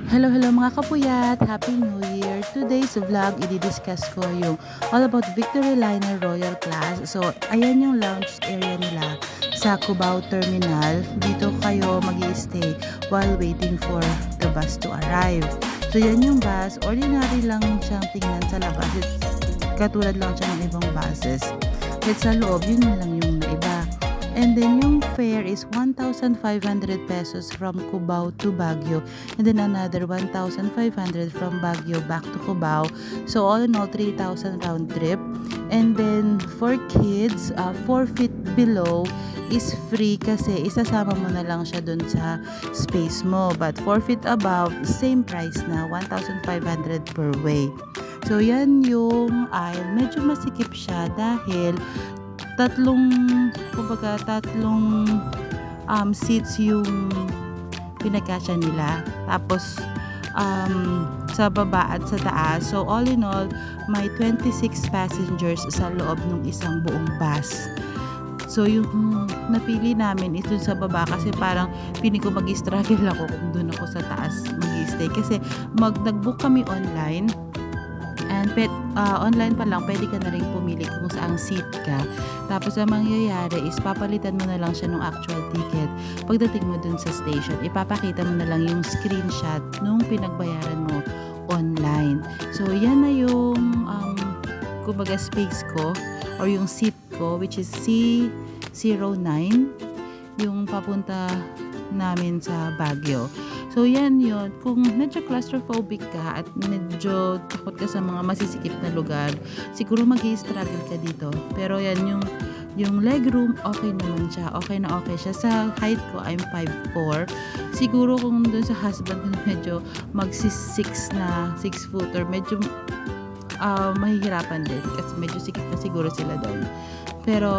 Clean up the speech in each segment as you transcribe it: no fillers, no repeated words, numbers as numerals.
Hello mga kapuyat! Happy New Year! Today's vlog, i-discuss ko yung all about Victory Liner Royal Class. So, ayan yung lounge area nila sa Cubao Terminal. Dito kayo mag-i-stay while waiting for the bus to arrive. So, yan yung bus. Ordinary lang siyang tingnan sa labas. Katulad lang siya ng ibang buses. At sa loob, yun lang yung iba. And then yung fare is 1,500 pesos from Cubao to Baguio, and then another 1,500 from Baguio back to Cubao. So all in all, 3,000 round trip. And then for kids, 4 feet below is free kasi isasama mo na lang siya dun sa space mo. But 4 feet above, same price na, 1,500 per way. So yan yung aisle. Medyo masikip siya dahil tatlong seats yung pinagkasya nila. Tapos sa baba at sa taas. So all in all, may 26 passengers sa loob ng isang buong bus. So yung napili namin is dun sa baba kasi parang feeling ko mag-struggle ako kung dun ako sa taas mag-stay. Kasi nag-book kami online. And online pa lang, pwede ka na rin pumili kung saang seat ka. Tapos ang mangyayari is papalitan mo na lang siya ng actual ticket. Pagdating mo dun sa station, ipapakita mo na lang yung screenshot nung pinagbayaran mo online. So yan na yung kumbaga space ko or yung seat ko, which is C09, yung papunta namin sa Baguio. So yan yun, kung medyo claustrophobic ka at medyo takot ka sa mga masisikip na lugar, siguro mag-i-struggle ka dito. Pero yan yung legroom, okay naman siya. Okay na okay siya. Sa height ko, I'm 5'4". Siguro kung dun sa husband ko medyo mag-6 na 6-footer, medyo mahihirapan din kasi medyo sikip na siguro sila doon. Pero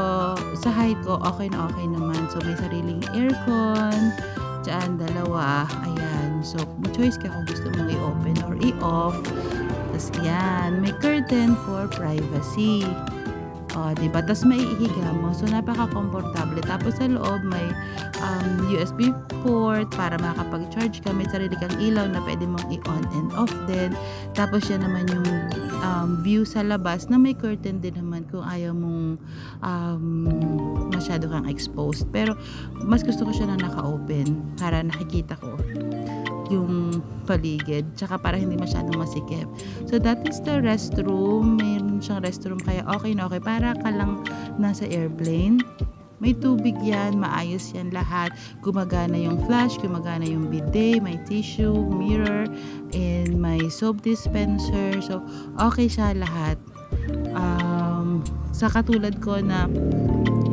sa height ko, okay na okay naman. So may sariling aircon, dyan, dalawa, ayan. So, choice ka kung gusto mong i-open or i-off. Tapos, yan, may curtain for privacy. O, diba? Tapos, may ihiga mo. So, napaka-komportable. Tapos, sa loob, may USB port para makakapag-charge ka. May sarili kang ilaw na pwede mong i-on and off din. Tapos, yan naman yung view sa labas na may curtain din naman kung ayaw mong masyado kang exposed. Pero mas gusto ko siya na naka-open para nakikita ko yung paligid, tsaka para hindi masyadong masikip. So that is the restroom. Mayroon siyang restroom kaya okay na okay, para ka lang nasa airplane. May tubig yan, maayos yan lahat. Gumagana yung flash, gumagana yung bidet, may tissue, mirror, and may soap dispenser. So, okay siya lahat. Sa katulad ko na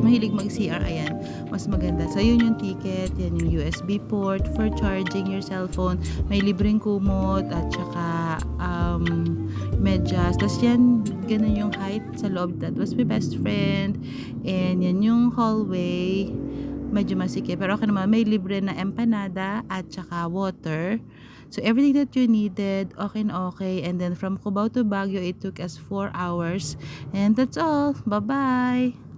mahilig mag-CR, ayan, mas maganda. So, yun yung ticket, yan yung USB port for charging your cellphone. May libreng kumot at saka medyas. Tapos yan, ganun yung height sa loob. That was my best friend. And yan yung hallway. Medyo masikip. Pero okay naman, may libre na empanada at saka water. So everything that you needed, okay na okay. And then from Cubao to Baguio, it took us 4 hours. And that's all. Bye-bye!